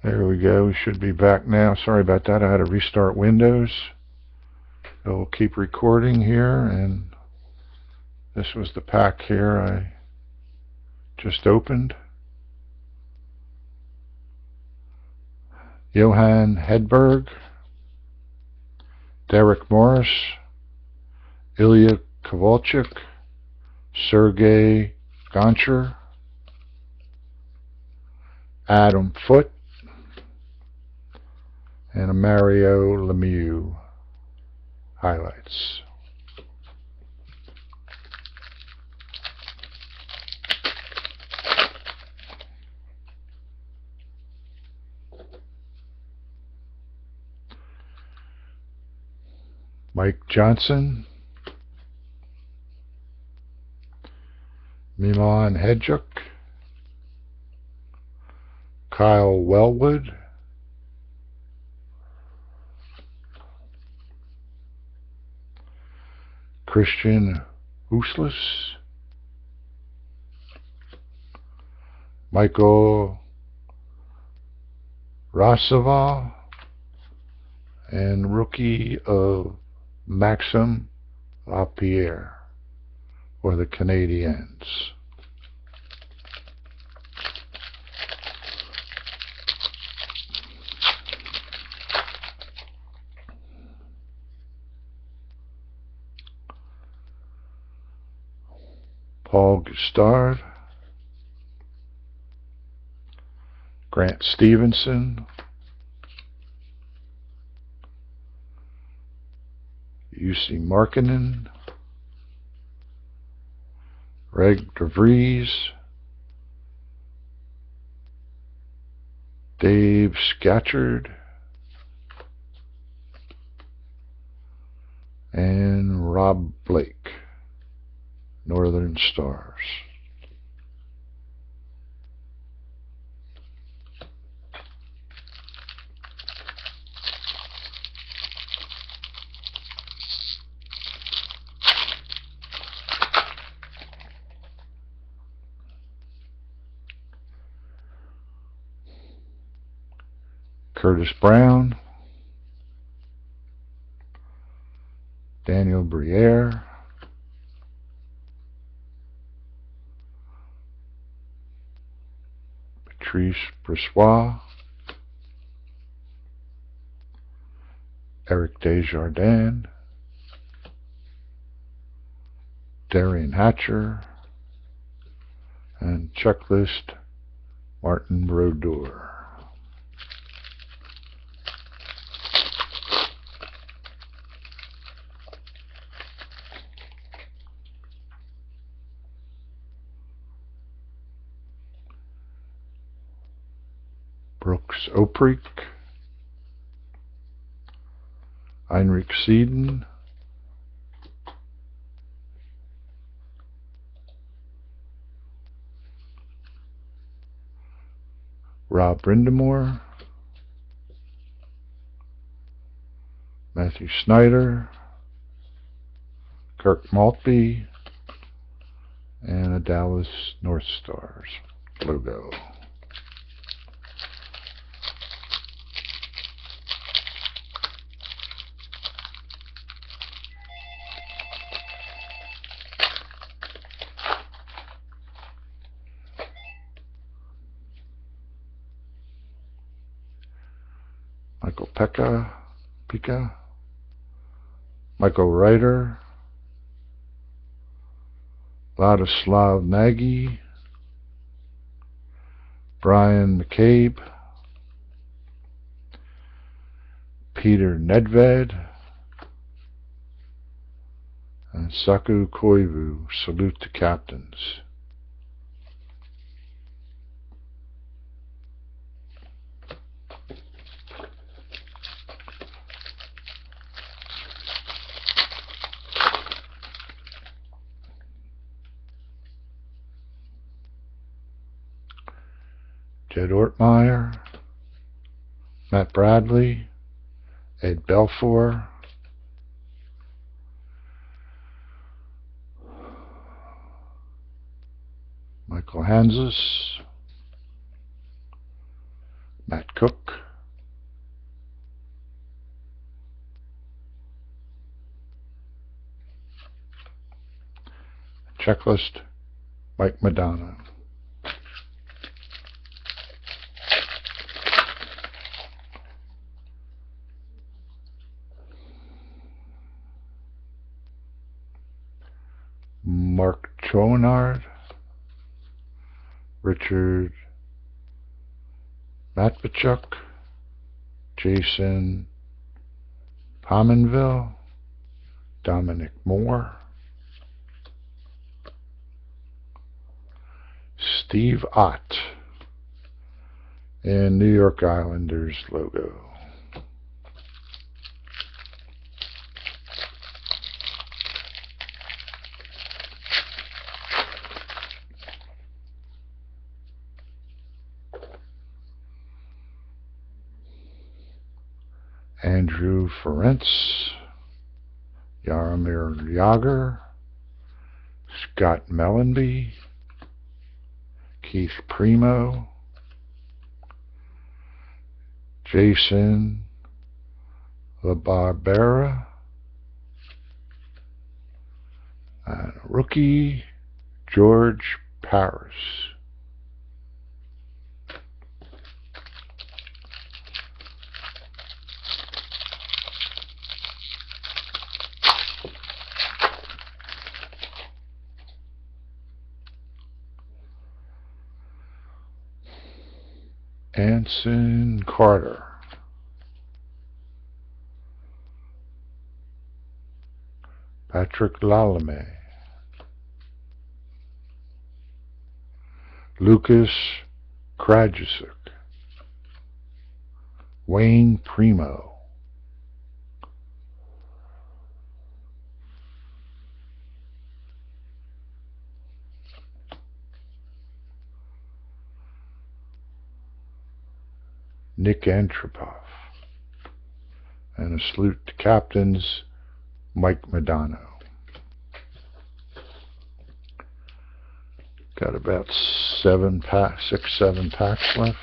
There we go. We should be back now. Sorry about that. I had to restart Windows. It'll keep recording here, and this was the pack here I just opened. Johan Hedberg, Derek Morris, Ilya Kovalchuk, Sergei Gonchar, Adam Foote, and a Mario Lemieux highlights. Mike Johnson, Milan Hedjuk, Kyle Wellwood, Christian Uslis, Michael Rasoval, and rookie of Maxime Lapierre for the Canadiens. Paul Gustard, Grant Stevenson, UC Markkinen, Reg DeVries, Dave Scatchard, and Rob Blake, Northern Stars. Curtis Brown, Daniel Briere, Patrice Bressois, Eric Desjardins, Darian Hatcher, and checklist Martin Brodeur. Brooks Opreek, Heinrich Sieden, Rob Brindamore, Matthew Snyder, Kirk Maltby, and a Dallas North Stars logo. Michael Pika, Michael Reiter, Vladislav Nagy, Brian McCabe, Peter Nedved, and Saku Koivu. Salute to captains. Jed Ortmeyer, Matt Bradley, Ed Belfour, Michael Hanzus, Matt Cook. Checklist, Mike Madonna. Mark Chouinard, Richard Matvichuk, Jason Pominville, Dominic Moore, Steve Ott, and New York Islanders logo. Andrew Ferentz, Jaromir Jagr, Scott Mellenby, Keith Primo, Jason LaBarbera, and rookie George Paris. Anson Carter, Patrick Lalame, Lucas Krajicek, Wayne Primo, Nick Antropov, and a salute to captains Mike Madonna. Got about 7 packs left.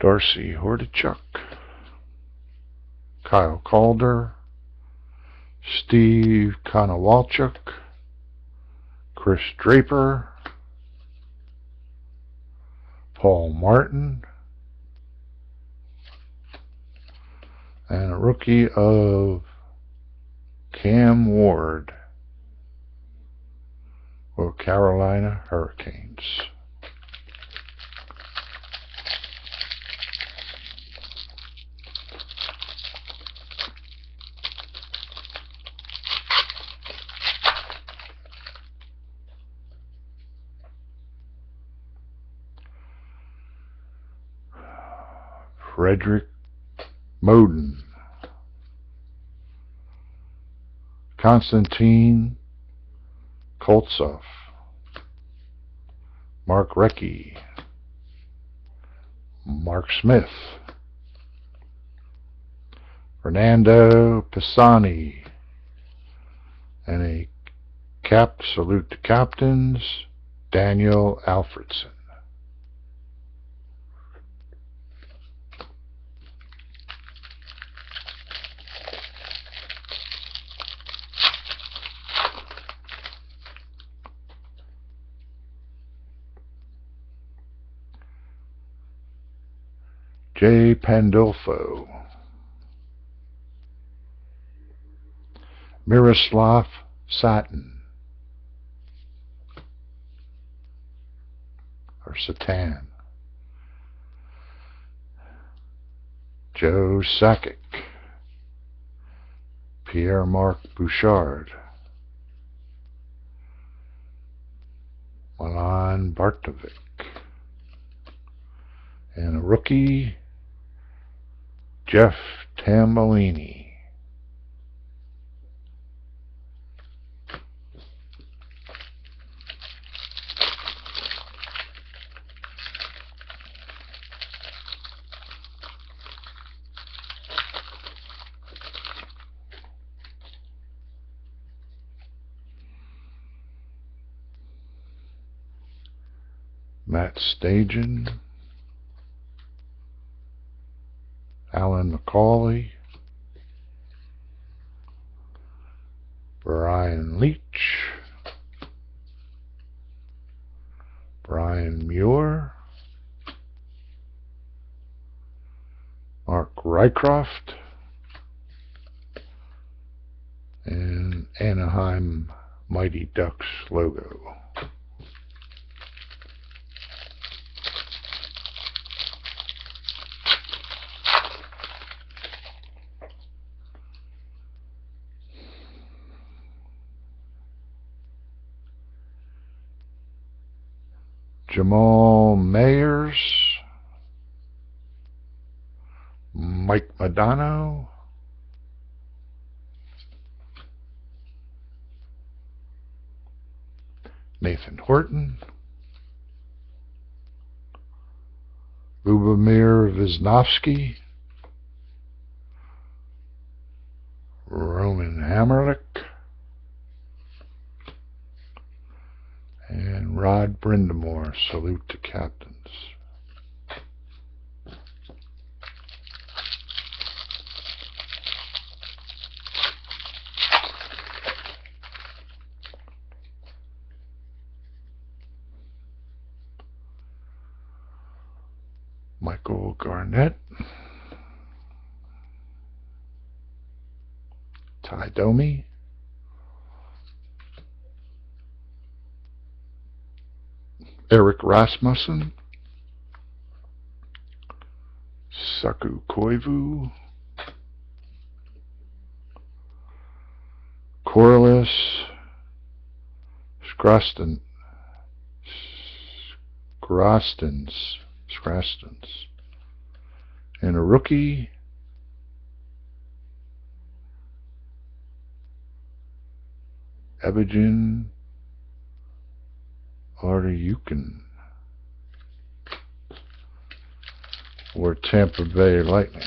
Darcy Hordichuk, Kyle Calder, Steve Konowalchuk, Chris Draper, Paul Martin, and a rookie of Cam Ward for Carolina Hurricanes. Frederick Moden, Konstantin Koltsov, Mark Recchi, Mark Smith, Fernando Pisani, and a cap salute to captains, Daniel Alfredson. Jay Pandolfo, Miroslav Satin, or Satan, Joe Sakic, Pierre-Marc Bouchard, Milan Bartovic, and a rookie, Jeff Tambellini. Matt Stajan, Alan McCauley, Brian Leach, Brian Muir, Mark Rycroft, and Anaheim Mighty Ducks logo. Jamal Mayers, Mike Madano, Nathan Horton, Lubomir Wisnowski, Roman Hammerlick, and Rod Brindamore. Salute to captains. Michael Garnett, Ty Domi, Eric Rasmussen, Saku Koivu, Corliss Scrastons, and a rookie, Ebijin Aryukin, or Tampa Bay Lightning.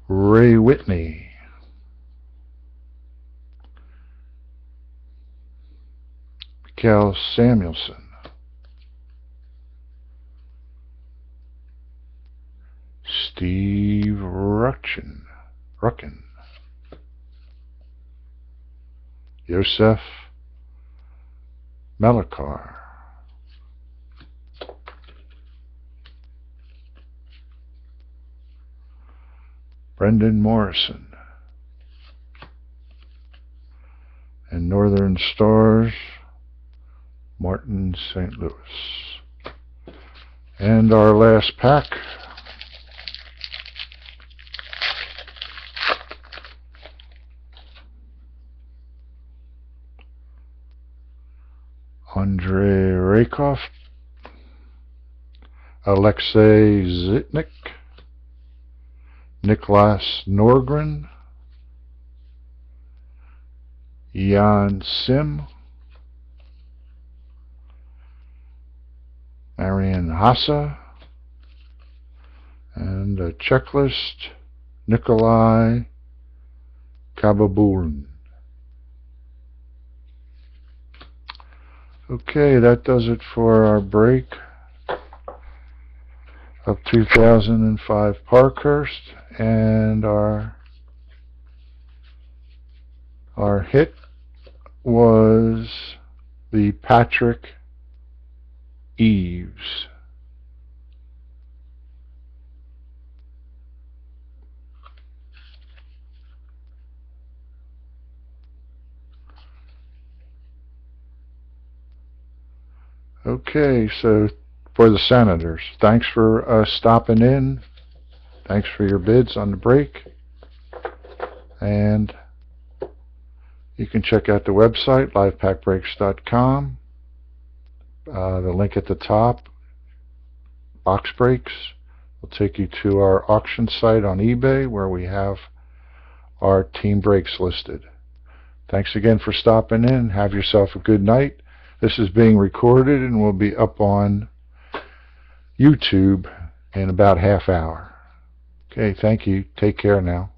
Ray Whitney, Cal Samuelson, Steve Ruckin, Yosef Melikar, Brendan Morrison, and Northern Stars, Martin St. Louis. And our last pack, Andrei Raykov, Alexei Zitnik, Niklas Norgren, Jan Sim, Marian Hassa, and a checklist, Nikolai Kababulin. Okay, that does it for our break of 2005 Parkhurst, and our hit was the Patrick Eves. Okay, so for the Senators, thanks for stopping in. Thanks for your bids on the break. And you can check out the website, livepackbreaks.com. The link at the top, Box Breaks, will take you to our auction site on eBay where we have our team breaks listed. Thanks again for stopping in. Have yourself a good night. This is being recorded and will be up on YouTube in about half hour. Okay, thank you. Take care now.